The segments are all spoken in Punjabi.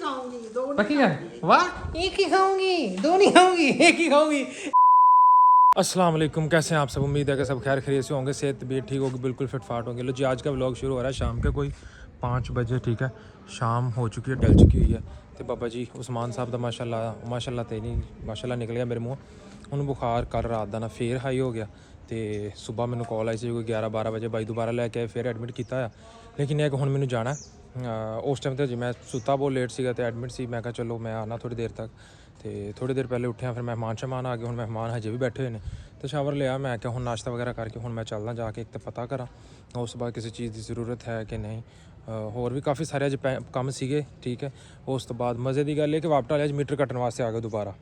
खाऊंगी, दो नहीं पक्की है? खाऊंगी। वाह एक ही खाऊंगी, दो नहीं खाऊंगी, एक ही खाऊंगी। अस्सलाम वालेकुम, कैसे हैं आप सब? उम्मीद है कि सब खैर खैरियत से होंगे, सेहत तबीयत ठीक होगी, बिल्कुल फिट फाट होंगे। लो जी, आज का व्लॉग शुरू हो रहा है शाम के कोई 5 बजे। ठीक है, शाम हो चुकी है, ढल चुकी हुई है। तो बाबा जी उस्मान साहब का माशाल्लाह तो नहीं, माशाल्लाह निकल गया मेरे मुँह। उन्होंने बुखार कल रात का ना फिर हाई हो गया। तो सुबह मैंने कॉल आई सी कोई 11-12 बजे, भाई दोबारा लैके आए, फिर एडमिट किया है। लेकिन यह कि हुण मैनूं जाना उस टाइम तो जी मैं सुता बहुत लेट सीगा, तो एडमिट सी। मैं कहा चलो मैं आना थोड़ी देर तक। तो थोड़ी देर पहले उठिया, फिर मेहमान शहमान आ गए। हुण मेहमान हजे भी बैठे हुए हैं, तो शावर लिया। मैं क्या हुण नाश्ता वगैरह करके हुण मैं चलना जाके एक तो पता करा उस बाद किसी चीज़ की ज़रूरत है कि नहीं। होर भी काफ़ी सारे अज काम सीगे। ठीक है, उस तो बाद मज़े की गल है कि वापटा अज मीटर कट्टन वास्ते आ गए दोबारा।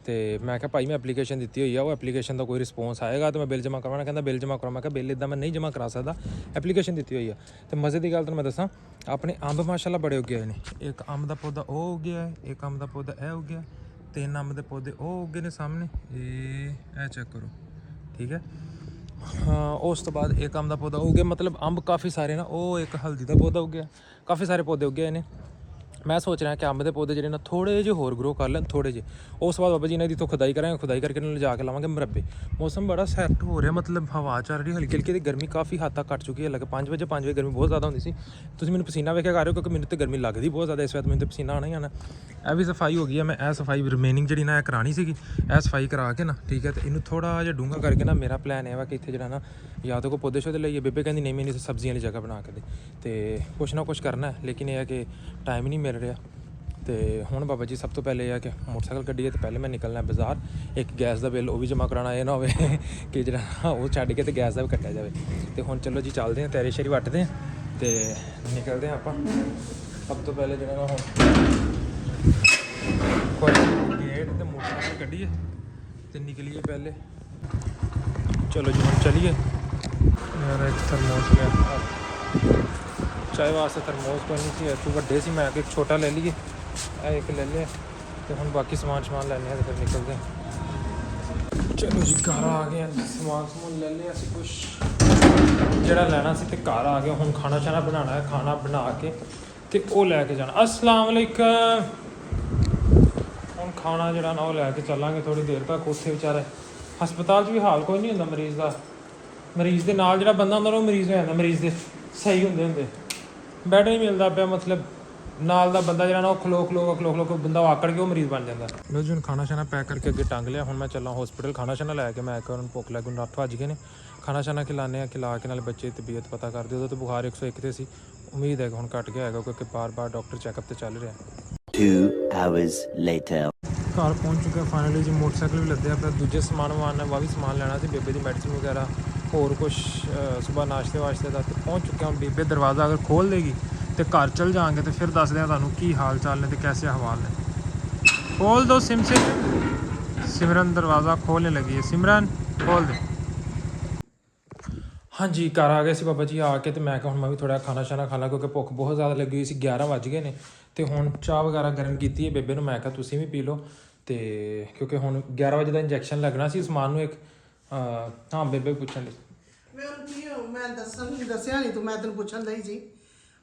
तो मैं क्या भाई मैं एप्लीकेशन दी हुई है, वो एप्लीकेशन का कोई रिस्पॉन्स आएगा तो मैं बिल जमा करवाना। कहता बिल जमा करो। मैं बिल इदा मैं नहीं जमा करा सकता, एप्लीकेशन दी हुई है। तो मज़े की गल तो मैं दसा, अपने अंब माशाल्लाह बड़े उगे ने। एक अंब का पौधा वो हो गया है, एक अंब का पौधा यह हो गया, 3 अंब के पौधे वो उगे ने सामने, ये चेक करो। ठीक है, हाँ उस तो बाद एक अंब का पौधा हो गया, मतलब अंब काफ़ी सारे ना। वो एक हल्दी का पौधा हो गया, काफ़ी सारे पौधे उगे हैं। मैं सोच रहा कि अंब के पौधे जो ना थोड़े ਜਿਹੇ होर ग्रो कर लें, थोड़े ਜਿਹੇ। उस बाद बाबा जी ने तो खुदाई करेंगे, खुदाई करके ले जाके लावांगे मरब्बे। मौसम बड़ा सैट हो रहा, मतलब हवा चल रही हल्की हल्की। गर्मी काफ़ी हद तक घट चुकी है। लगे 5 बजे गर्मी बहुत ज़्यादा होती सी। तुम मैंने पसीना वेख्या कर रहे हो, क्योंकि मैंने तो गर्मी लगती बहुत ज़्यादा। इस वक्त मैंने तो पसीना आना ही आना। यह भी सफाई हो गई है, मैं यह सफाई रिमेनिंग जी ना करानी सी। यह सफाई करा के ना, ठीक है, तो इनू थोड़ा जिहा डूंगा करके ना, मेरा प्लान है कि इतने जो ना या तो कोई पौधे शौधे लाइए। बेबे कहती नहीं मैंने सब्जियां वाली जगह बना के दे, तो कुछ ना कुछ करना है। लेकिन यह है कि टाइम नहीं मिल रहा। तो हुण बाबा जी सब तो पहले यह है कि मोटरसाइकिल कड्ढिए, तो पहले मैं निकलना बाज़ार। एक गैस का बिल वो भी जमा कराना, ये ना हो कि जो वो छड्ड के तो गैस का भी कट्टिया जाए। तो हुण चलो जी चलते हैं, तैयारी शैरी वटते हैं, तो निकलते हैं आप। सब तो पहले जो ना हुण गेट तो मोटरसाइकिल कड्ढिए तो निकलिए पहले। चलो जी हम चलिए। यार एक थरमोस लिया, चाय वास्ते थरमोस कोई नहीं सी, तू वड्डे सी, मैं एक छोटा ले लीए, एक ले लिया। तो हम बाकी समान लैने तो फिर निकलते हैं। चलो जी घर आ गए, समान ले लिया कुछ जरा लैना सी, तो घर आ गया। हम खाना शाना बनाना है, खाना बना के तो वो लैके जाना। अस्सलाम वालेकुम। हम खाना जरा ना वो लैके चलांगे थोड़ी देर तक। उत्थे बेचारे हस्पताल भी हाल कोई नहीं होंदा मरीज़ का। मरीज़ के नाल जो बंदा होंदा, मरीज़ हो जाता, मरीज़ के सही होंदे बैड नहीं मिलता पाया, मतलब नाल दा बंदा जो ना खलो खलो बंदा आकड़ के वो मरीज़ बन जाता। लो जी खाना शाना पैक करके अगे टंग लिया। हुण मैं चला हॉस्पिटल खाना शाना लैके। मैं उन्होंने भुख लग 8 बज गए ने। खाना शाना खिलाने खिला के नाल बच्चे की तबीयत पता कर दे। तो बुखार 101 ते सी, उम्मीद है कि हुण घट गया है, क्योंकि बार डॉक्टर चैकअप तो चल रहा है। 2 hours later घर पहुँच चुके हैं फाइनली जी। मोटरसाइकिल भी लद्दे अपना, दूजे समान वह भी समान लेना सी, बेबे की मेडिसिन वगैरह होर कुछ सुबह नाश्ते वाश्ते का। तो पहुँच चुके हैं। बेबे दरवाज़ा अगर खोल देगी तो घर चल जाएंगे, तो फिर दस दें तुहानूं की हाल चाल ने तो कैसे हवाल ने। खोल दो सिमरन दरवाज़ा खोलने लगी है। सिमरन खोल दे। हाँ जी घर आ गए सी बाबा जी आके। तो मैं मैं भी थोड़ा खाना शाना खा ला, क्योंकि भुख बहुत ज़्यादा लगी हुई सी। 11 बज गए ने। तो हुण चाह वगैरह गर्म की है बेबे नूं, मैं तुसीं भी पी लो। तो क्योंकि हुण 11 बजे का इंजैक्शन लगना सी उस्मान नूं एक। हाँ बेबे पुछण दी मैं दसिया नहीं, तू मैं तेन पुछन दई सी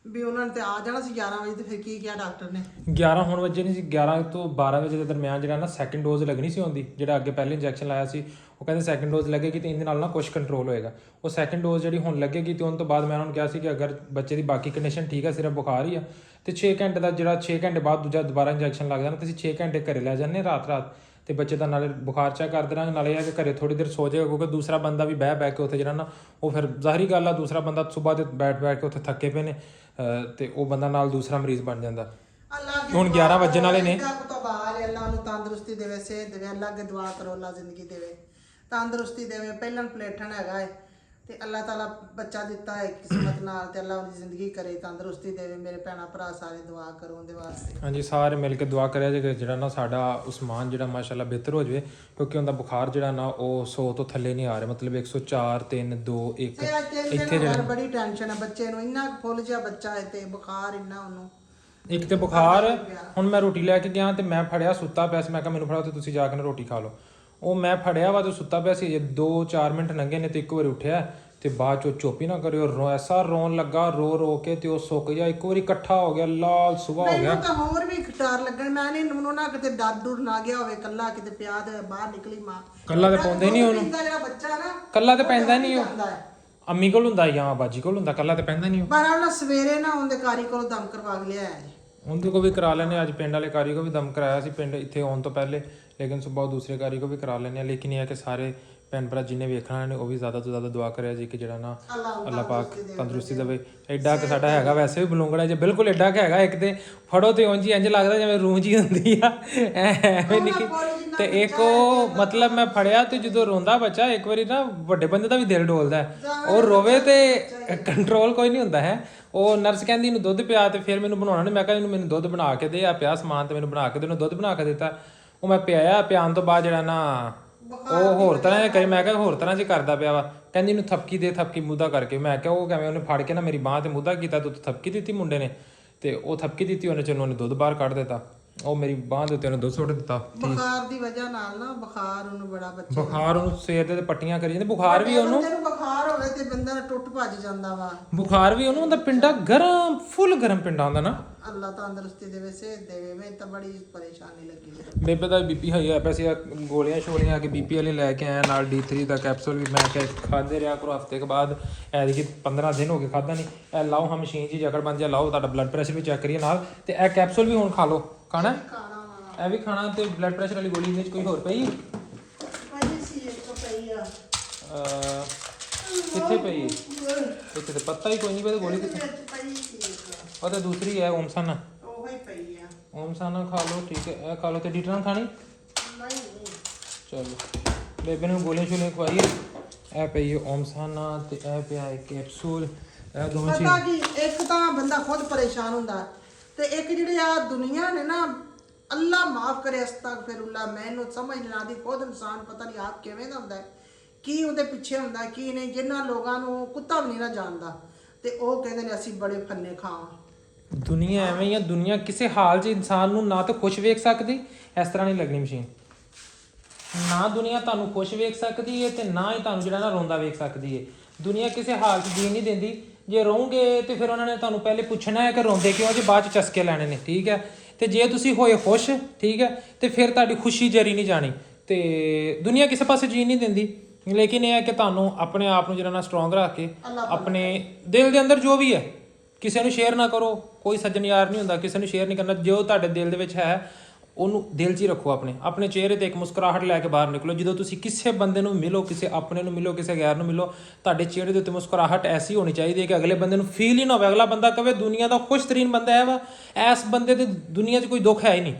भी उन्होंने ते आ जाना सी 11 वजे। तो फिर की किया डॉक्टर ने? 11 होने वजे नहीं सी, 11 तो 12 ਵਜੇ ਦੇ ਦਰਮਿਆਨ ਜਿਹੜਾ ਨਾ ਸੈਕਿੰਡ ਡੋਜ਼ ਲੱਗਣੀ ਸੀ ਹੁੰਦੀ। ਜਿਹੜਾ ਅੱਗੇ ਪਹਿਲੇ ਇੰਜੈਕਸ਼ਨ ਲਾਇਆ ਸੀ, ਉਹ ਕਹਿੰਦੇ ਸੈਕਿੰਡ ਡੋਜ਼ ਲੱਗੇਗੀ ਤੇ ਇਹਦੇ ਨਾਲ ਨਾ ਕੁਝ ਕੰਟਰੋਲ ਹੋਏਗਾ। ਉਹ ਸੈਕਿੰਡ ਡੋਜ਼ ਜਿਹੜੀ ਹੁਣ ਲੱਗੇਗੀ, ਤੇ ਉਹਨਾਂ ਤੋਂ ਬਾਅਦ ਮੈਂ ਉਹਨਾਂ ਨੂੰ ਕਿਹਾ ਸੀ ਕਿ ਅਗਰ ਬੱਚੇ ਦੀ ਬਾਕੀ ਕੰਡੀਸ਼ਨ ਠੀਕ ਹੈ, ਸਿਰਫ ਬੁਖਾਰ ਹੀ ਆ, ਤੇ 6 ਘੰਟੇ ਦਾ ਜਿਹੜਾ 6 ਘੰਟੇ ਬਾਅਦ ਦੂਜਾ ਦੁਬਾਰਾ ਇੰਜੈਕਸ਼ਨ ਲੱਗ ਜਾਣਾ। ਤੁਸੀਂ 6 ਘੰਟੇ ਘਰੇ ਲੈ ਜਾਂਦੇ ਰਾਤ ਤੇ ਬੱਚੇ ਦਾ ਨਾਲੇ ਬੁਖਾਰ ਚੈੱਕ ਕਰਦੇ ਰਹਾਂਗੇ, ਨਾਲੇ ਇਹ ਕਿ ਘਰੇ ਥੋੜੀ ਦੇਰ ਸੋ ਜਾਏਗਾ, ਕਿਉਂਕਿ ਦੂਸਰਾ ਬੰਦਾ ਵੀ ਬਹਿ ਕੇ ਉੱਥੇ ਜਿਹੜਾ ਨਾ ਉਹ ਫਿਰ ਜ਼ਾਹਰੀ ਗੱਲ ਆ, ਦੂਸਰਾ ਬੰਦਾ ਸਵੇਰ ਦੇ ਬੈਠ ਕੇ ਉੱਥੇ ਥੱਕੇ ਪਏ ਨੇ, ਤੇ ਉਹ ਬੰਦਾ ਨਾਲ ਦੂਸਰਾ ਮਰੀਜ਼ ਬਣ ਜਾਂਦਾ। ਹੁਣ 11 ਵਜੇ ਵਾਲੇ ਨੇ। ਅੱਲਾਹ ਨੂੰ ਤੰਦਰੁਸਤੀ ਦੇਵੇ, ਸਿਹਤ ਦੇਵੇ। ਅੱਲਾਹ ਅੱਗੇ ਦੁਆ ਕਰੋ, ਅੱਲਾਹ ਜ਼ਿੰਦਗੀ ਦੇਵੇ, ਤੰਦਰੁਸਤੀ ਦੇਵੇ। ਪਹਿਲਾਂ ਪਲੇਠਣ ਹੈਗਾ ਹੈ ਤੇ ਅੱਲਾਹ ਤਾਲਾ ਬੱਚਾ ਦਿੱਤਾ ਹੈ ਕਿਸਮਤ ਨਾਲ, ਤੇ ਅੱਲਾਹ ਉਹਦੀ ਜ਼ਿੰਦਗੀ ਕਰੇ, ਤੰਦਰੁਸਤੀ ਦੇਵੇ। ਮੇਰੇ ਭੈਣਾਂ ਭਰਾ ਸਾਰੇ ਦੁਆ ਕਰੋ ਉਹਦੇ ਵਾਸਤੇ। ਹਾਂਜੀ ਸਾਰੇ ਮਿਲ ਕੇ ਦੁਆ ਕਰਿਆ ਜੇ ਜਿਹੜਾ ਨਾ ਸਾਡਾ ਉਸਮਾਨ ਜਿਹੜਾ ਮਾਸ਼ਾਅੱਲਾ ਬਿਹਤਰ ਹੋ ਜਾਵੇ, ਕਿਉਂਕਿ ਉਹਦਾ ਬੁਖਾਰ ਜਿਹੜਾ ਨਾ ਉਹ 100 ਤੋਂ ਥੱਲੇ ਨਹੀਂ ਆ ਰਿਹਾ, ਮਤਲਬ 104 3 2 1 ਇੱਥੇ ਜਿਹੜਾ ਬੜੀ ਟੈਨਸ਼ਨ ਹੈ ਬੱਚੇ ਨੂੰ। ਇੰਨਾ ਫੁੱਲ ਜਿਹਾ ਬੱਚਾ ਹੈ ਤੇ ਬੁਖਾਰ ਇੰਨਾ ਉਹਨੂੰ। ਇੱਕ ਤੇ ਬੁਖਾਰ। ਹੁਣ ਮੈਂ ਰੋਟੀ ਲੈ ਕੇ ਗਿਆ ਤੇ ਮੈਂ ਫੜਿਆ ਸੁੱਤਾ ਪਿਆ ਸੀ। ਮੈਂ ਕਿਹਾ ਮੈਨੂੰ ਫੜਾਓ ਤੇ ਤੁਸੀਂ ਜਾ ਕੇ ਨਾ ਰੋਟੀ ਖਾ ਲਓ। ਉਹ ਮੈਂ ਫੜਿਆ ਵਾ ਤੇ ਸੁੱਤਾ ਪਿਆ ਸੀ। 2-4 ਮਿੰਟ ਲੰਘੇ ਨੇ ਤੇ ਇੱਕ ਵਾਰ ਉੱਠਿਆ ਤੇ ਬਾਅਦ ਚੋਂ ਚੁੱਪ ਹੀ ਨਾ ਕਰਿਓ, ਐਸਾ ਰੋਣ ਲੱਗਾ ਰੋ ਕੇ ਤੇ ਉਹ ਸੁੱਕ ਗਿਆ, ਇੱਕ ਵਾਰੀ ਇਕੱਠਾ ਹੋ ਗਿਆ, ਲਾਲ ਸੁਬਾ ਹੋ ਗਿਆ। ਮੈਨੂੰ ਤਾਂ ਹੋਰ ਵੀ ਡਰ ਲੱਗਣ, ਮੈਂ ਨਹੀਂ ਉਹਨੂੰ ਨਾ ਕਿਤੇ ਡਰ ਡੁਰ ਨਾ ਗਿਆ ਹੋਵੇ, ਕੱਲਾ ਕਿਤੇ ਪਿਆ ਤੇ ਬਾਹਰ ਨਿਕਲੀ ਮਾਂ। ਕੱਲਾ ਤੇ ਪਾਉਂਦੇ ਨਹੀਂ ਉਹਨੂੰ, ਜਿਹੜਾ ਬੱਚਾ ਨਾ ਕੱਲਾ ਤੇ ਪੈਂਦਾ ਨਹੀਂ ਉਹ, ਅੰਮੀ ਕੋਲ ਹੁੰਦਾ ਜਾਂ ਬਾਜੀ ਕੋਲ ਹੁੰਦਾ, ਕੱਲਾ ਤੇ ਪੈਂਦਾ ਨਹੀਂ ਉਹ। ਪਰ ਉਹਨਾਂ ਸਵੇਰੇ ਨਾ ਉਹਦੇ ਕਾਰੀ ਕੋਲ ਦਮ ਕਰਵਾ ਕੇ ਲਿਆਇਆ ਜੀ। ਉਹਦੇ ਕੋ ਵੀ ਕਰਾ ਲੈਣੇ, ਅੱਜ ਪਿੰਡ ਵਾਲੇ ਕਾਰੀ ਕੋ ਵੀ ਦਮ ਕਰਾਇਆ ਸੀ ਪਿੰਡ ਇੱਥੇ ਆਉਣ ਤੋਂ ਪਹਿਲੇ, ਲੇਕਿਨ ਸੁਬਾਹ ਦੂਸਰੇ ਕਾਰੀ ਕੋ ਵੀ ਕਰਾ ਲੈਣੇ ਆ। ਲੇਕਿਨ ਇਹ ਹੈ ਕਿ ਸਾਰੇ ਭੈਣ ਭਰਾ ਜਿਹਨੇ ਵੇਖਣਾ ਨੇ ਉਹ ਵੀ ਜ਼ਿਆਦਾ ਤੋਂ ਜ਼ਿਆਦਾ ਦੁਆ ਕਰਿਆ ਜੀ ਕਿ ਜਿਹੜਾ ਨਾ ਅੱਲਾਹ ਪਾਕ ਤੰਦਰੁਸਤੀ ਦੇਵੇ। ਐਡਾ ਕਿ ਸਾਡਾ ਹੈਗਾ ਵੈਸੇ ਵੀ ਬਲੂੰਗੜਾ ਜੇ ਬਿਲਕੁਲ ਐਡਾ ਕਿ ਹੈਗਾ, ਇੱਕ ਤੇ ਫੜੋ ਤੇ ਉਂਝ ਇੰਜ ਲੱਗਦਾ ਜਿਵੇਂ ਰੂਹ ਜੀ ਹੁੰਦੀ ਆ ਐਵੇਂ ਨਿੱਕੀ। ਤੇ ਇੱਕ ਉਹ ਮਤਲਬ ਮੈਂ ਫੜਿਆ ਤੇ ਜਦੋਂ ਰੋਂਦਾ ਬੱਚਾ ਇੱਕ ਵਾਰੀ ਨਾ ਵੱਡੇ ਬੰਦੇ ਦਾ ਵੀ ਦਿਲ ਡੋਲਦਾ ਹੈ, ਉਹ ਰੋਵੇ ਤੇ ਕੰਟਰੋਲ ਕੋਈ ਨਹੀਂ ਹੁੰਦਾ ਹੈ। ਉਹ ਨਰਸ ਕਹਿੰਦੀ ਇਹਨੂੰ ਦੁੱਧ ਪਿਆ, ਤੇ ਫਿਰ ਮੈਨੂੰ ਬਣਾਉਣਾ ਨਹੀਂ, ਮੈਂ ਕਿਹਾ ਇਹਨੂੰ ਮੈਨੂੰ ਦੁੱਧ ਬਣਾ ਕੇ ਦੇ, ਆ ਪਿਆ ਸਮਾਨ ਤੇ ਮੈਨੂੰ ਬਣਾ ਕੇ ਦੇ, ਉਹਨੂੰ ਦੁੱਧ ਬਣਾ ਕੇ ਦਿੱਤਾ। ਉਹ ਮੈਂ ਪਿਆਇਆ, ਪਿਆਉਣ ਤੋਂ ਬਾਅਦ ਜਿਹੜਾ ਨਾ ਉਹ ਹੋਰ ਤਰ੍ਹਾਂ ਜਿਹਾ ਕਰੀ, ਮੈਂ ਕਿਹਾ ਹੋਰ ਤਰ੍ਹਾਂ ਜਿਹਾ ਕਰਦਾ ਪਿਆ ਵਾ। ਕਹਿੰਦੀ ਇਹਨੂੰ ਥਪਕੀ ਦੇ, ਥਪਕੀ ਮੁੱਦਾ ਕਰਕੇ। ਮੈਂ ਕਿਹਾ ਉਹ ਕਿਵੇਂ? ਉਹਨੇ ਫੜ ਕੇ ਨਾ ਮੇਰੀ ਬਾਂਹ ਤੇ ਮੁੱਦਾ ਕੀਤਾ ਤੇ ਥਪਕੀ ਦਿੱਤੀ ਮੁੰਡੇ ਨੇ, ਤੇ ਉਹ ਥਪਕੀ ਦਿੱਤੀ ਉਹਨੇ, ਚਲੋ ਉਹਨੇ ਦੁੱਧ ਬਾਹਰ ਕੱਢ ਦਿੱਤਾ, ਉਹ ਮੇਰੀ ਬਾਂਹ ਦੇ ਉੱਤੇ ਉਹਨੇ ਦੁੱਧ ਸੁੱਟ ਦਿੱਤਾ। ਬੁਖਾਰ ਦੀ ਵਜ੍ਹਾ ਨਾਲ ਨਾ, ਬੁਖਾਰ ਉਹਨੂੰ ਬੜਾ ਬੱਚਾ, ਬੁਖਾਰ ਉਹਨੂੰ ਸਵੇਰ ਦੇ ਪੱਟੀਆਂ ਕਰੀ ਜਾਂਦੇ, ਬੁਖਾਰ ਵੀ ਉਹਨੂੰ, ਜਦੋਂ ਬੁਖਾਰ ਹੋਵੇ ਤੇ ਬੰਦਾ ਨਾ ਟੁੱਟ ਭੱਜ ਜਾਂਦਾ ਵਾ। ਬੁਖਾਰ ਵੀ ਉਹਨੂੰ ਹੁੰਦਾ, ਪਿੰਡਾ ਗਰਮ, ਫੁੱਲ ਗਰਮ ਪਿੰਡਾ ਹੁੰਦਾ ਨਾ। ਅੱਲਾਹ ਤੰਦਰੁਸਤੀ ਦੇਵੇ, ਸਿਹਤ ਦੇਵੇ। ਮੈਨੂੰ ਤਾਂ ਬੜੀ ਪਰੇਸ਼ਾਨੀ ਲੱਗੀ। ਬੇਬੇ ਦਾ ਬੀਪੀ ਹਾਈ ਹੋਇਆ ਪਿਆ ਸੀ, ਗੋਲੀਆਂ ਸ਼ੋਲੀਆਂ ਆ ਕੇ ਬੀਪੀ ਵਾਲੇ ਲੈ ਕੇ ਆਇਆ, ਨਾਲ D3 ਦਾ ਕੈਪਸੂਲ ਵੀ ਮੈਂ ਕਿਹਾ ਖਾਂਦੇ ਰਿਹਾ ਕਰੋ ਹਫਤੇ ਕੇ ਬਾਅਦ। ਐਤਕੀ 15 ਦਿਨ ਹੋ ਗਏ ਖਾਦਾ ਨਹੀਂ। ਇਹ ਲਾਓ ਹਾਂ ਮਸ਼ੀਨ ਜੀ ਜਕੜ ਬਣ ਜਾ, ਲਾਓ, ਤੁਹਾਡਾ ਬਲੱਡ ਪ੍ਰੈਸ਼ਰ ਵੀ ਚੈੱਕ ਕਰੀਏ ਨਾਲ, ਤੇ ਇਹ ਕੈਪਸੂਲ ਵੀ ਹੁਣ ਖਾ ਲਓ। ਖਾਣਾ ਇਹ ਵੀ ਖਾਣਾ, ਤੇ ਬਲੱਡ ਪ੍ਰੈਸ਼ਰ ਵਾਲੀ ਗੋਲੀ ਵਿੱਚ ਕੋਈ ਹੋਰ ਪਈ? ਕਿੱਥੇ ਪਈ? ਇੱਥੇ ਤੇ ਪਤਾ ਹੀ ਕੋਈ ਨਹੀਂ ਪਈ ਗੋਲੀ ਕਿੱਥੇ। ਉਹ ਤਾਂ ਦੂਸਰੀ ਹੈ ਓਮਸਾਨਾ, ਉਹੀ ਪਈ ਆ। ਓਮਸਾਨਾ ਖਾ ਲਓ, ਠੀਕ ਹੈ। ਇਹ ਖਾ ਲਓ ਤੇ ਡੀਟਰਾਂ ਖਾਣੀ। ਚਲੋ ਬੇਬੇ ਨੂੰ ਗੋਲੀਆਂ ਸ਼ੋਲੀਆਂ ਖਵਾਈਏ। ਇਹ ਪਈ ਹੈ ਓਮਸਾਨਾ ਤੇ ਇਹ ਪਿਆ ਹੈ ਕੈਪਸੂਲ। ਇਹ ਦੋਵੇਂ ਚੀਜ਼ ਪਤਾ ਕੀ, ਇੱਕ ਤਾਂ ਬੰਦਾ ਖੁਦ ਪਰੇਸ਼ਾਨ ਹੁੰਦਾ, ਤੇ ਇੱਕ ਜਿਹੜੇ ਆ ਦੁਨੀਆ ਨੇ ਨਾ, ਅੱਲਾ ਮਾਫ ਕਰੇ, ਅਸਤਗਫਿਰullah, ਮੈਨੂੰ ਸਮਝ ਨਹੀਂ ਆਉਂਦੀ। ਖੁਦ ਇਨਸਾਨ ਪਤਾ ਨਹੀਂ ਆਪ ਕਿਵੇਂ ਦਾ ਹੁੰਦਾ ਹੈ, ਕੀ ਉਹਦੇ ਪਿੱਛੇ ਹੁੰਦਾ, ਕੀ ਨਹੀਂ। ਜਿਨ੍ਹਾਂ ਲੋਕਾਂ ਨੂੰ ਕੁੱਤਾ ਵੀ ਨਹੀਂ ਨਾ ਜਾਣਦਾ, ਤੇ ਉਹ ਕਹਿੰਦੇ ਨੇ ਅਸੀਂ ਬੜੇ ਫੰਨੇ ਖਾਂ। ਦੁਨੀਆ ਐਵੇਂ ਹੀ ਆ, ਦੁਨੀਆ ਕਿਸੇ ਹਾਲ 'ਚ ਇਨਸਾਨ ਨੂੰ ਨਾ ਤਾਂ ਖੁਸ਼ ਵੇਖ ਸਕਦੀ, ਇਸ ਤਰ੍ਹਾਂ ਨਹੀਂ ਲੱਗਣੀ ਮਸ਼ੀਨ, ਨਾ ਦੁਨੀਆ ਤੁਹਾਨੂੰ ਖੁਸ਼ ਵੇਖ ਸਕਦੀ ਹੈ ਤੇ ਨਾ ਹੀ ਤੁਹਾਨੂੰ ਜਿਹੜਾ ਨਾ ਰੋਂਦਾ ਵੇਖ ਸਕਦੀ ਹੈ। ਦੁਨੀਆ ਕਿਸੇ ਹਾਲ 'ਚ ਜੀਣ ਨਹੀਂ ਦਿੰਦੀ। ਜੇ ਰੋਂਗੇ ਤੇ ਫਿਰ ਉਹਨਾਂ ਨੇ ਤੁਹਾਨੂੰ ਪਹਿਲੇ ਪੁੱਛਣਾ ਹੈ ਕਿ ਰੋਂਦੇ ਕਿਉਂ, ਜੇ ਬਾਅਦ 'ਚ ਚਸਕੇ ਲੈਣੇ ਨੇ, ਠੀਕ ਹੈ। ਤੇ ਜੇ ਤੁਸੀਂ ਹੋਏ ਖੁਸ਼, ਠੀਕ ਹੈ, ਤੇ ਫਿਰ ਤੁਹਾਡੀ ਖੁਸ਼ੀ ਜਰੀ ਨਹੀਂ ਜਾਣੀ। ਤੇ ਦੁਨੀਆ ਕਿਸੇ ਪਾਸੇ ਜੀਣ ਨਹੀਂ ਦਿੰਦੀ, ਲੇਕਿਨ ਇਹ ਹੈ ਕਿ ਤੁਹਾਨੂੰ ਆਪਣੇ ਆਪ ਨੂੰ ਜਿਹੜਾ ਨਾ ਸਟਰੋਂਗ ਰੱਖ ਕੇ ਆਪਣੇ ਦਿਲ ਦੇ ਅੰਦਰ ਜੋ ਵੀ ਹੈ ਕਿਸੇ ਨੂੰ ਸ਼ੇਅਰ ਨਾ ਕਰੋ। ਕੋਈ ਸੱਜਣ ਯਾਰ ਨਹੀਂ ਹੁੰਦਾ, ਕਿਸੇ ਨੂੰ ਸ਼ੇਅਰ ਨਹੀਂ ਕਰਨਾ। ਜੋ ਤੁਹਾਡੇ ਦਿਲ ਦੇ ਵਿੱਚ ਹੈ ਉਹਨੂੰ ਦਿਲ 'ਚ ਹੀ ਰੱਖੋ। ਆਪਣੇ ਚਿਹਰੇ ਤੇ ਇੱਕ ਮੁਸਕਰਾਹਟ ਲੈ ਕੇ ਬਾਹਰ ਨਿਕਲੋ। ਜਦੋਂ ਤੁਸੀਂ ਕਿਸੇ ਬੰਦੇ ਨੂੰ ਮਿਲੋ, ਕਿਸੇ ਆਪਣੇ ਨੂੰ ਮਿਲੋ, ਕਿਸੇ ਗੈਰ ਨੂੰ ਮਿਲੋ, ਤੁਹਾਡੇ ਚਿਹਰੇ ਦੇ ਉੱਤੇ ਮੁਸਕਰਾਹਟ ਐਸੀ ਹੋਣੀ ਚਾਹੀਦੀ ਹੈ ਕਿ ਅਗਲੇ ਬੰਦੇ ਨੂੰ ਫੀਲ ਹੀ ਨਾ ਹੋਵੇ, ਅਗਲਾ ਬੰਦਾ ਕਹੇ ਦੁਨੀਆ ਦਾ ਖੁਸ਼ਤਰੀਨ ਬੰਦਾ ਹੈ ਵਾ, ਇਸ ਬੰਦੇ ਦੇ ਦੁਨੀਆ 'ਚ ਕੋਈ ਦੁੱਖ ਹੈ ਹੀ ਨਹੀਂ।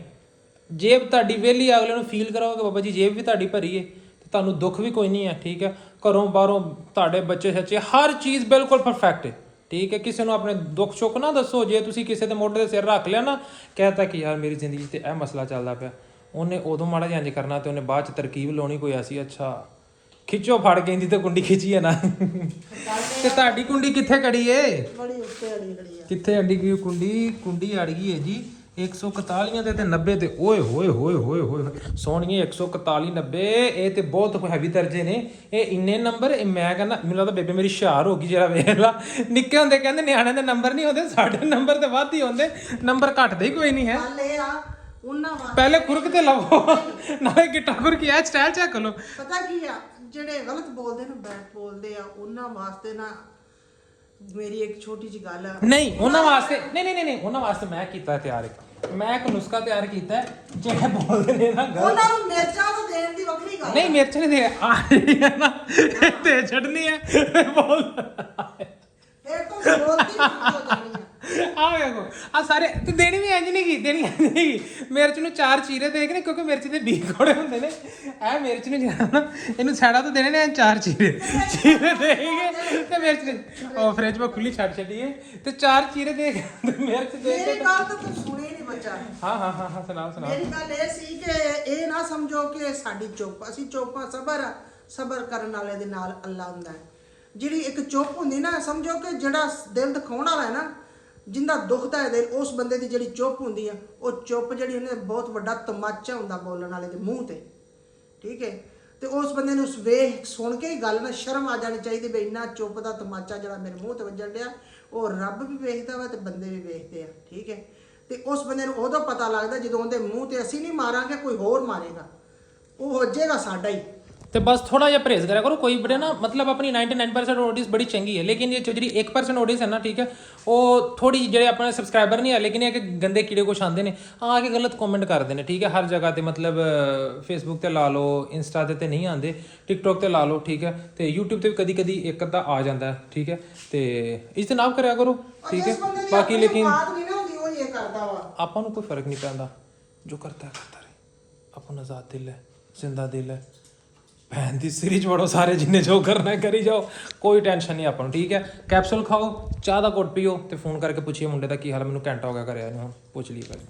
ਜੇਬ ਤੁਹਾਡੀ ਵਿਹਲੀ, ਅਗਲੇ ਨੂੰ ਫੀਲ ਕਰਾਓਗੇ ਬਾਬਾ ਜੀ ਜੇਬ ਵੀ ਤੁਹਾਡੀ ਭਰੀ ਹੈ, ਤੇ ਤੁਹਾਨੂੰ ਦੁੱਖ ਵੀ ਕੋਈ ਨਹੀਂ ਹੈ, ਠੀਕ ਹੈ। ਘਰੋਂ ਬਾਹਰੋਂ ਤੁਹਾਡੇ ਬੱਚੇ ਸੱਚੇ, ਹਰ ਚੀਜ਼ ਬਿਲਕੁਲ ਪਰਫੈਕਟ ਹੈ, ਠੀਕ ਹੈ। ਕਿਸੇ ਨੂੰ ਆਪਣੇ ਦੁੱਖ ਸੁੱਖ ਨਾ ਦੱਸੋ। ਜੇ ਤੁਸੀਂ ਕਿਸੇ ਦੇ ਮੋਢੇ ਤੇ ਸਿਰ ਰੱਖ ਲਿਆ ਨਾ, ਕਹਿਤਾ ਕਿ ਯਾਰ ਮੇਰੀ ਜ਼ਿੰਦਗੀ 'ਤੇ ਇਹ ਮਸਲਾ ਚੱਲਦਾ ਪਿਆ, ਉਹਨੇ ਉਦੋਂ ਮਾੜਾ ਜਿਹਾ ਇੰਜ ਕਰਨਾ ਤੇ ਉਹਨੇ ਬਾਅਦ 'ਚ ਤਰਕੀਬ ਲਾਉਣੀ ਕੋਈ ਐਸੀ, ਅੱਛਾ ਖਿੱਚੋ ਫੜ ਕੇ ਇੰਦੀ ਤੇ ਕੁੰਡੀ ਖਿੱਚੀ ਹੈ ਨਾ। ਤੇ ਤੁਹਾਡੀ ਕੁੰਡੀ ਕਿੱਥੇ ਕੜੀ ਏ? ਬੜੀ ਉੱਤੇ ਅੜੀ ਗੜੀ ਆ। ਕਿੱਥੇ ਅੜੀ ਗਈ ਕੁੰਡੀ ਅੜ ਗਈ ਹੈ ਜੀ 141 ਤੇ 90 ਤੇ। ਓਏ ਹੋਏ ਹੋਏ ਹੋਏ ਹੋਏ ਸੋਹਣੀਏ, 141 90 ਇਹ ਤੇ ਬਹੁਤ ਹੈਵੀ ਦਰਜੇ ਨੇ। ਇਹ ਇੰਨੇ ਨੰਬਰ, ਮੈਂ ਕਹਿੰਦਾ ਮੈਨੂੰ ਲੱਗਦਾ ਬੇਬੇ ਮੇਰੀ ਹੁਸ਼ਿਆਰ ਹੋ ਗਈ ਜਿਹੜਾ ਵੇਖ ਲਾ। ਨਿੱਕੇ ਹੁੰਦੇ ਕਹਿੰਦੇ ਨਿਆਣਿਆਂ ਦੇ ਨੰਬਰ ਨਹੀਂ ਹੁੰਦੇ, ਸਾਡੇ ਨੰਬਰ ਤੇ ਵੱਧ ਹੀ ਹੁੰਦੇ, ਨੰਬਰ ਘਟਦੇ ਹੀ ਕੋਈ ਨਹੀਂ ਹੈ। ਗੱਲ ਇਹ ਆ ਉਹਨਾਂ ਵਾਸਤੇ, ਪਹਿਲੇ ਖੁਰਕ ਤੇ ਲਵੋ, ਨਾਲੇ ਗਿੱਟਾ ਖੁਰਕੀ ਐ ਸਟਾਈਲ ਚੈੱਕ ਕਰੋ। ਪਤਾ ਕੀ ਆ, ਜਿਹੜੇ ਗਲਤ ਬੋਲਦੇ ਨੇ, ਬੈਠ ਬੋਲਦੇ ਆ, ਉਹਨਾਂ ਵਾਸਤੇ ਨਾ ਮੇਰੀ ਇੱਕ ਛੋਟੀ ਜਿਹੀ ਗੱਲ ਆ। ਨਹੀਂ ਉਹਨਾਂ ਵਾਸਤੇ ਨਹੀਂ ਉਹਨਾਂ ਵਾਸਤੇ ਮੈਂ ਕੀਤਾ ਤਿਆਰ, ਮੈਂ ਇੱਕ ਨੁਸਖਾ ਤਿਆਰ ਕੀਤਾ ਜਿਹੜੇ ਬੋਲਦੇ ਨੇ ਨਾ ਗਲਤ, ਉਹਨਾਂ ਨੂੰ ਮਿਰਚਾਂ ਤਾਂ ਦੇਣ ਦੀ ਵੱਖਰੀ ਗੱਲ ਨਹੀਂ ਮਿਰਚ ਨਹੀਂ ਦੇ ਆ ਨਾ ਤੇ ਛੱਡਣੀ ਹੈ ਬੋਲ ਫਿਰ ਤੋਂ ਬੋਲਦੀ ਹੋ ਜਾਣੀ ਆ। ਆ ਵੇਖੋ ਆ ਸਾਰੇ ਤੇ ਦੇਣੀ ਵੀ ਇੰਜ ਨਹੀਂ ਕੀ ਦੇਣੀ ਇੰਜ ਨਹੀਂ, ਮਿਰਚ ਨੂੰ 4 ਚੀਰੇ ਦੇ ਕੇ ਨੇ, ਕਿਉਂਕਿ ਮਿਰਚ ਦੇ ਬੀਜ ਕੋੜੇ ਹੁੰਦੇ ਨੇ। ਇਹ ਮਿਰਚ ਨੂੰ ਜਿਹੜਾ ਨਾ ਇਹਨੂੰ ਸਾਈਡਾਂ ਤੋਂ ਦੇਣੇ ਨੇ 4 ਚੀਰੇ ਦੇ ਕੇ, ਤੇ ਮਿਰਚ ਦੇ ਉਹ ਫ੍ਰਿਜ ਵਿੱਚ ਖੁੱਲੀ ਛੱਡੀਏ ਤੇ 4 ਚੀਰੇ ਦੇ ਕੇ ਮਿਰਚ ਦੇ ਕੇ। ਮੇਰੀ ਗੱਲ ਤਾਂ ਤੂੰ ਸੁਣੀ ਨਹੀਂ ਬੱਚਾ। ਹਾਂ ਸੁਣਾ ਮੇਰੀ ਗੱਲ ਇਹ ਸੀ ਕਿ ਇਹ ਨਾ ਸਮਝੋ ਕਿ ਸਾਡੀ ਚੁੱਪ, ਅਸੀਂ ਚੁੱਪ ਸਬਰ ਕਰਨ ਵਾਲੇ ਦੇ ਨਾਲ ਅੱਲਾ ਹੁੰਦਾ ਹੈ। ਜਿਹੜੀ ਇੱਕ ਚੁੱਪ ਹੁੰਦੀ ਨਾ, ਸਮਝੋ ਕਿ ਜਿਹੜਾ ਦਿਲ ਦਿਖਾਉਣ ਵਾਲਾ ਹੈ ਨਾ, ਜਿੰਦਾ ਦੁਖਦਾ ਹੈ ਦਿਲ, ਉਸ ਬੰਦੇ ਦੀ ਜਿਹੜੀ ਚੁੱਪ ਹੁੰਦੀ ਆ, ਉਹ ਚੁੱਪ ਜਿਹੜੀ ਉਹਨੇ ਬਹੁਤ ਵੱਡਾ ਤਮਾਚਾ ਹੁੰਦਾ ਬੋਲਣ ਵਾਲੇ ਦੇ ਮੂੰਹ ਤੇ, ਠੀਕ ਹੈ। ਤੇ ਉਸ ਬੰਦੇ ਨੂੰ ਵੇਖ ਸੁਣ ਕੇ ਹੀ ਗੱਲ ਨਾ ਸ਼ਰਮ ਆ ਜਾਣੀ ਚਾਹੀਦੀ ਵੀ ਇੰਨਾ ਚੁੱਪ ਦਾ ਤਮਾਚਾ ਜਿਹੜਾ ਮੇਰੇ ਮੂੰਹ ਤੇ ਵੱਜਣ ਡਿਆ, ਉਹ ਰੱਬ ਵੀ ਵੇਖਦਾ ਵਾ ਤੇ ਬੰਦੇ ਵੀ ਵੇਖਦੇ ਆ, ਠੀਕ ਹੈ। ਤੇ ਉਸ ਬੰਦੇ ਨੂੰ ਉਦੋਂ ਪਤਾ ਲੱਗਦਾ ਜਦੋਂ ਉਹਦੇ ਮੂੰਹ ਤੇ ਅਸੀਂ ਨਹੀਂ ਮਾਰਾਂਗੇ, ਕੋਈ ਹੋਰ ਮਾਰੇਗਾ, ਉਹ ਹੋ ਜਾਏਗਾ ਸਾਡਾ ਹੀ। ਤੇ ਬਸ ਥੋੜਾ ਜਿਹਾ ਪਰਹੇਜ਼ ਕਰਿਆ ਕਰੋ। ਕੋਈ ਬੜੇ ਨਾ मतलब अपनी 99% ऑडियंस बड़ी चंगी है, लेकिन ये ਜਿਹੜੀ 1% ऑडियंस है ना, ठीक है, ਉਹ ਥੋੜੀ ਜਿਹੜੇ ਆਪਣੇ ਸਬਸਕ੍ਰਾਈਬਰ ਨਹੀਂ ਹੈ, ਲੇਕਿਨ ਇਹ ਕਿ ਗੰਦੇ ਕੀੜੇ ਕੁਛ ਆਉਂਦੇ ਨੇ ਆ ਕੇ ਗਲਤ ਕਮੈਂਟ ਕਰਦੇ ਨੇ, ਠੀਕ ਹੈ, ਹਰ ਜਗ੍ਹਾ ਤੇ मतलब ਫੇਸਬੁੱਕ ਤੇ ਲਾ ਲਓ, ਇੰਸਟਾ ਤੇ ਨਹੀਂ ਆਉਂਦੇ, ਟਿਕਟੌਕ ਤੇ ਲਾ ਲਓ, ਠੀਕ ਹੈ, ਤੇ YouTube ਤੇ ਵੀ ਕਦੀ ਕਦੀ ਇੱਕ ਅੱਧਾ ਆ ਜਾਂਦਾ ਹੈ, ਠੀਕ ਹੈ, ਤੇ ਇਜਤਨਾਬ ਕਰਿਆ ਕਰੋ, ਠੀਕ ਹੈ। ਬਾਕੀ ਲੇਕਿਨ ਉਹ ਇਹ ਕਰਦਾ ਵਾ, ਆਪਾਂ ਨੂੰ ਕੋਈ ਫਰਕ ਨਹੀਂ ਪੈਂਦਾ, ਜੋ ਕਰਤਾ ਕਰਤਾ ਰਹੇ, ਆਪਣਾ ਆਜ਼ਾਦ ਦਿਲ ਹੈ, ਜ਼ਿੰਦਾ ਦਿਲ ਹੈ, ਭੈਣ ਦੀ ਸਿਰੀ 'ਚ ਵੜੋ ਸਾਰੇ, ਜਿੰਨੇ ਜੋ ਕਰਨਾ ਹੈ ਕਰੀ ਜਾਓ, ਕੋਈ ਟੈਨਸ਼ਨ ਨਹੀਂ ਆਪਾਂ ਨੂੰ, ਠੀਕ ਹੈ। ਕੈਪਸੂਲ ਖਾਓ, ਚਾਹ ਦਾ ਘੁੱਟ ਪੀਓ ਤੇ ਫੋਨ ਕਰਕੇ ਪੁੱਛੀਏ ਮੁੰਡੇ ਦਾ ਕੀ ਹਾਲ, ਮੈਨੂੰ ਘੰਟਾ ਹੋ ਗਿਆ ਕਰਿਆ ਨੂੰ, ਹੁਣ ਪੁੱਛ ਲਈ ਪਹਿਲੇ।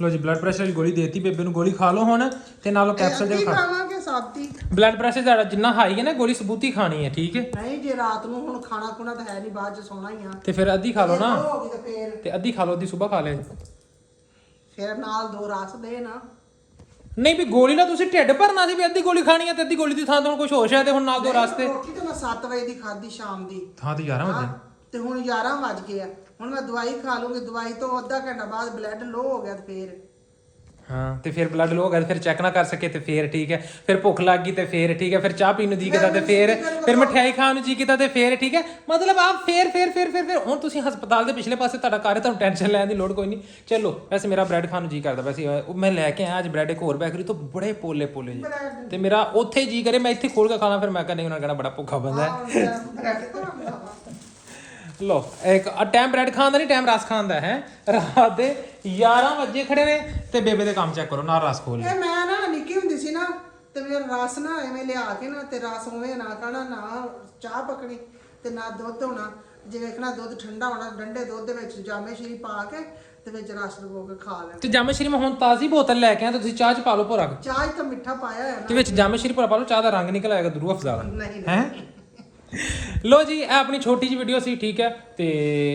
ਲੋ ਜੀ, ਬਲੱਡ ਪ੍ਰੈਸ਼ਰ ਦੀ ਗੋਲੀ ਦੇਤੀ ਬੇਬੇ ਨੂੰ, ਗੋਲੀ ਖਾ ਲਓ ਹੁਣ, ਤੇ ਨਾਲੋਂ ਕੈਪਸੂਲ ਦੇ ਖਾ। ਖਾਵਾਂਗੇ ਸਾਬਤੀ। ਬਲੱਡ ਪ੍ਰੈਸ਼ਰ ਤੁਹਾਡਾ ਜਿੰਨਾ ਹਾਈ ਹੈ ਨਾ, ਗੋਲੀ ਸਬੂਤੀ ਖਾਣੀ ਹੈ, ਠੀਕ ਹੈ। ਨਹੀਂ ਜੇ ਰਾਤ ਨੂੰ ਹੁਣ ਖਾਣਾ ਖੁਣਾ ਤਾਂ ਹੈ ਨਹੀਂ, ਬਾਅਦ ਚ ਸੌਣਾ ਹੀ ਆ, ਤੇ ਫਿਰ ਅੱਧੀ ਖਾ ਲਓ ਨਾ, ਹੋ ਗਈ ਤੇ ਫੇਰ ਤੇ ਅੱਧੀ ਖਾ ਲਓ, ਅੱਧੀ ਸਵੇਰ ਖਾ ਲੈ। ਫਿਰ ਨਾਲ 2 ਰਸ ਦੇ ਨਾ। ਨਹੀਂ ਵੀ ਗੋਲੀ ਨਾਲ ਤੁਸੀਂ ਢਿੱਡ ਭਰਨਾ ਸੀ, ਵੀ ਅੱਧੀ ਗੋਲੀ ਖਾਣੀ ਹੈ ਤੇ ਅੱਧੀ ਗੋਲੀ ਦੀ ਥਾਂ ਤੋਂ ਕੁਝ ਹੋਸ਼ ਹੈ, ਤੇ ਹੁਣ ਨਾਲ 2 ਰਸਤੇ। ਰੋਟੀ ਤਾਂ ਮੈਂ 7 ਵਜੇ ਦੀ ਖਾਧੀ ਸ਼ਾਮ ਦੀ, ਥਾਂ ਤੇ 11 ਵਜੇ। ਤੇ ਹੁਣ 11 ਵੱਜ ਗਏ ਆ, ਹੁਣ ਮੈਂ ਦਵਾਈ ਖਾ ਲੂੰਗੀ, ਦਵਾਈ ਤੋਂ ਅੱਧਾ ਘੰਟਾ ਬਾਅਦ ਬਲੱਡ ਲੋ ਹੋ ਗਿਆ ਤੇ ਫੇਰ ਹਾਂ, ਤੇ ਫਿਰ ਬਲੱਡ ਲੋ ਹੋ ਗਿਆ ਤੇ ਫਿਰ ਚੈੱਕ ਨਾ ਕਰ ਸਕੇ ਤੇ ਫਿਰ ਠੀਕ ਹੈ, ਫਿਰ ਭੁੱਖ ਲੱਗ ਗਈ ਤੇ ਫਿਰ ਠੀਕ ਹੈ, ਫਿਰ ਚਾਹ ਪੀਣ ਨੂੰ ਜੀ ਕੀਤਾ ਤੇ ਫਿਰ ਮਠਿਆਈ ਖਾਣ ਨੂੰ ਜੀ ਕੀਤਾ ਤੇ ਫਿਰ ਠੀਕ ਹੈ, ਮਤਲਬ ਆਪ ਫਿਰ ਹੁਣ ਤੁਸੀਂ ਹਸਪਤਾਲ ਦੇ ਪਿਛਲੇ ਪਾਸੇ ਤੁਹਾਡਾ ਘਰ ਹੈ, ਤੁਹਾਨੂੰ ਟੈਨਸ਼ਨ ਲੈਣ ਦੀ ਲੋੜ ਕੋਈ ਨਹੀਂ। ਚਲੋ ਵੈਸੇ ਮੇਰਾ ਬ੍ਰੈਡ ਖਾਣ ਨੂੰ ਜੀ ਕਰਦਾ, ਵੈਸੇ ਉਹ ਮੈਂ ਲੈ ਕੇ ਆਇਆ ਅੱਜ ਬ੍ਰੈਡ ਇੱਕ ਹੋਰ ਬੇਕਰੀ ਤੋਂ, ਬੜੇ ਪੋਲੇ ਜੀ, ਤੇ ਮੇਰਾ ਉੱਥੇ ਜੀ ਕਰੇ ਮੈਂ ਇੱਥੇ ਖੋਲ ਕੇ ਖਾਣਾ, ਫਿਰ ਮੈਂ ਕਹਿੰਦਾ ਉਹਨਾਂ ਕਹਿਣਾ ਬੜਾ ਭੁੱਖਾ ਬੰਦਾ ਹੈ। ਲੋ ਇੱਕ ਟਾਈਮ ਬ੍ਰੈਡ ਖਾਣ ਦਾ ਨਹੀਂ, ਟਾਈਮ ਰਸ ਖਾਣ ਦਾ ਹੈ। ਰਾਤ ਦੇ 11 ਵਜੇ ਖੜੇ ਨੇ ਤੇ ਬੇਬੇ ਦੇ ਕੰਮ ਚੈੱਕ ਕਰੋ, ਨਾਲ ਰਸ ਖੋਲ ਇਹ ਮੈਂ ਨਾ ਨਿੱਕੀ ਹੁੰਦੀ ਸੀ ਨਾ, ਤੇ ਮੇਰਾ ਰਸ ਨਾ ਐਵੇਂ ਲਿਆ ਕੇ ਨਾ, ਤੇ ਰਸ ਉਵੇਂ ਨਾ ਖਾਣਾ, ਨਾ ਚਾਹ ਪਕਣੀ ਤੇ ਨਾ ਦੁੱਧ ਹੋਣਾ, ਜੇ ਵੇਖਣਾ ਦੁੱਧ ਠੰਡਾ ਹੋਣਾ, ਡੰਡੇ ਦੁੱਧ ਦੇ ਵਿੱਚ ਜਾਮੇ ਸ਼ੀਰੀ ਪਾ ਕੇ ਤੇ ਵਿੱਚ ਰਸ ਡੁਬੋ ਕੇ ਖਾ ਲੈਣਾ। ਤੇ ਜਾਮੇ ਸ਼੍ਰੀ ਮੈਂ ਹੁਣ ਤਾਜ਼ੀ ਬੋਤਲ ਲੈ ਕੇ ਆਇਆ, ਤੇ ਤੁਸੀਂ ਚਾਹ 'ਚ ਪਾ ਲਓ ਭੋਰਾ, ਚਾਹ 'ਚ ਤਾਂ ਮਿੱਠਾ ਪਾਇਆ ਹੈ ਤੇ ਨਾ, ਵਿੱਚ ਜਾਮੇ ਸ਼੍ਰੀ ਭੋਰਾ ਪਾ ਲਓ, ਚਾਹ ਦਾ ਰੰਗ ਨਿਕਲ ਆਏਗਾ ਦਰੂ ਅਫਜ਼ਾ ਦਾ, ਨਹੀਂ ਹੈ। ਲੋ ਜੀ, ਇਹ ਆਪਣੀ ਛੋਟੀ ਜਿਹੀ ਵੀਡੀਓ ਸੀ, ਠੀਕ ਹੈ, ਤੇ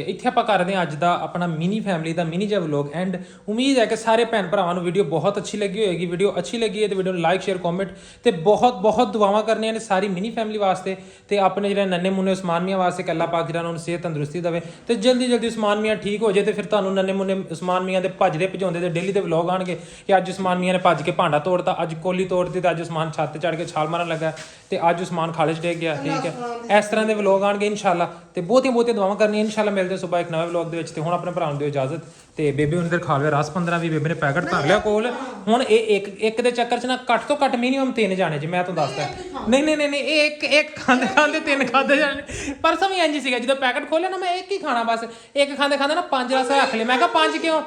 ਇੱਥੇ ਆਪਾਂ ਕਰਦੇ ਹਾਂ ਅੱਜ ਦਾ ਆਪਣਾ ਮਿਨੀ ਫੈਮਿਲੀ ਦਾ ਮਿਨੀ ਜਿਹਾ ਵਲੌਗ ਐਂਡ। ਉਮੀਦ ਹੈ ਕਿ ਸਾਰੇ ਭੈਣ ਭਰਾਵਾਂ ਨੂੰ ਵੀਡੀਓ ਬਹੁਤ ਅੱਛੀ ਲੱਗੀ ਹੋਏਗੀ। ਵੀਡੀਓ ਅੱਛੀ ਲੱਗੀ ਹੈ ਤੇ ਵੀਡੀਓ ਨੂੰ ਲਾਈਕ ਸ਼ੇਅਰ ਕਮੈਂਟ ਤੇ ਬਹੁਤ ਦੁਆਵਾਂ ਕਰਨੀਆਂ ਨੇ ਸਾਰੀ ਮਿਨੀ ਫੈਮਿਲੀ ਵਾਸਤੇ, ਤੇ ਆਪਣੇ ਜਿਹੜੇ ਨੰਨੇ ਮੁੰਨੇ ਉਸਮਾਨ ਮੀਆਂ ਵਾਸਤੇ ਕਿ ਅੱਲਾਹ ਪਾਕ ਜਿਹਨਾਂ ਨੂੰ ਸਿਹਤ ਤੰਦਰੁਸਤੀ ਦੇਵੇ, ਤੇ ਜਲਦੀ ਉਸਮਾਨ ਮੀਆਂ ਠੀਕ ਹੋ ਜਾਏ, ਤੇ ਫਿਰ ਤੁਹਾਨੂੰ ਨੰਨੇ ਮੁੰਨੇ ਉਸਮਾਨ ਮੀਆਂ ਦੇ ਭੱਜਦੇ ਭਜਾਉਂਦੇ ਤੇ ਡੇਲੀ ਦੇ ਵਲੌਗ ਆਣਗੇ ਕਿ ਅੱਜ ਉਸਮਾਨ ਮੀਆਂ ਨੇ ਭੱਜ ਕੇ ਭਾਂਡਾ ਤੋੜਤਾ, ਅੱਜ ਕੋਲੀ ਤੋੜਤੀ, ਤੇ ਅੱਜ ਉਸਮਾਨ ਛੱਤ ਤੇ ਚੜ ਕੇ ਛਾਲ ਮਾਰਨ ਲੱਗਾ, ਤੇ ਅੱਜ ਉਸਮਾਨ ਖਾਲੇ 'ਚ ਡਿੱਗ ਗਿਆ, ਠੀਕ ਹੈ। ਇਸ ਤਰ੍ਹਾਂ ਦੇ ਵਲੌਗ ਆਣਗੇ ਇਨਸ਼ਾਅੱਲਾ, ਤੇ ਬਹੁਤੀਆਂ ਦੁਆਵਾਂ ਕਰਨੀਆਂ। ਇਨਸ਼ਾਅੱਲਾ ਮਿਲਦੇ ਸਵੇਰ ਇੱਕ ਨਵੇਂ ਵਲੌਗ ਦੇ ਵਿੱਚ, ਤੇ ਹੁਣ ਆਪਣੇ ਭਰਾ ਨੂੰ ਦਿਓ ਇਜਾਜ਼ਤ, ਤੇ ਬੇਬੇ ਹੁਣ ਇਧਰ ਖਾ ਲਿਆ ਰਸ 15 ਵੀ ਬੇਬੇ ਨੇ ਪੈਕਟ ਧਰ ਲਿਆ ਕੋਲ। ਹੁਣ ਇਹ ਇੱਕ ਦੇ ਚੱਕਰ 'ਚ ਨਾ ਘੱਟ ਤੋਂ ਘੱਟ ਮਿਨੀਮਮ 3 ਜਾਣੇ ਜੀ, ਮੈਂ ਤੁਹਾਨੂੰ ਦੱਸਦਾ। ਨਹੀਂ ਇਹ ਇੱਕ ਖਾਂਦੇ 3 ਖਾਦੇ ਜਾਣੇ। ਪਰਸੋਂ ਵੀ ਇੰਝ ਸੀਗਾ, ਜਦੋਂ ਪੈਕਟ ਖੋਲਿਆ ਨਾ, ਮੈਂ ਇੱਕ ਹੀ ਖਾਣਾ, ਬਸ ਇੱਕ ਖਾਂਦੇ ਨਾ 5 ਰਸ ਰੱਖ ਲਏ। ਮੈਂ ਕਿਹਾ 5 ਕਿਉਂ,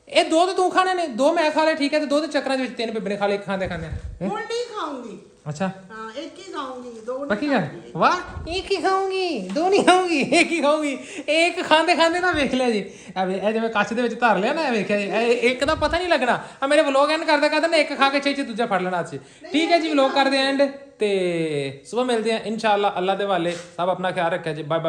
ਇਹ 2 ਤਾਂ ਤੂੰ ਖਾਣੇ ਨੇ, 2 ਮੈਂ ਖਾ ਲਏ, ਠੀਕ ਹੈ, ਤੇ 2 ਦੇ ਚੱਕਰਾਂ ਦੇ ਵਿੱਚ 3 ਬੇਬੇ ਨੇ ਖਾ ਲਏ ਇੱਕ ਖਾਂਦੇ। ਹੁਣ ਨਹੀਂ ਖਾਉਂਗੀ। ਅੱਛਾ, ਹਾਂ, ਇੱਕ ਹੀ ਖਾਉਂਗੀ, 2 ਪੱਕੀ ਗੱਲ? ਵਾਹ, ਇੱਕ ਹੀ ਖਾਉਂਗੀ, 2 ਨਹੀਂ ਖਾਉਂਗੀ, ਇੱਕ ਹੀ ਖਾਉਂਗੀ। ਇੱਕ ਖਾਂਦੇ ਨਾ ਵੇਖ ਲਿਆ ਜੀ, ਇਹ ਜਿਵੇਂ ਕੱਚ ਦੇ ਵਿੱਚ ਧਰ ਲਿਆ ਨਾ, ਇਹ ਵੇਖਿਆ ਜੀ, ਇਹ ਇੱਕ ਦਾ ਪਤਾ ਨਹੀਂ ਲੱਗਣਾ। ਆ ਮੇਰੇ ਵਲੌਗ ਐਂਡ ਕਰਦਾ ਨਾ, ਇੱਕ ਖਾ ਕੇ ਛੇ ਦੂਜਾ ਫੜ ਲੈਣਾ ਅੱਜ, ਠੀਕ ਹੈ ਜੀ। ਵਲੌਗ ਕਰਦੇ ਐਂਡ, ਤੇ ਸਵੇਰ ਮਿਲਦੇ ਆ ਇਨਸ਼ਾਅੱਲਾ। ਅੱਲਾ ਦੇ ਵਾਲੇ ਸਭ ਆਪਣਾ ਖਿਆਲ ਰੱਖਿਆ ਜੀ। ਬਾਏ।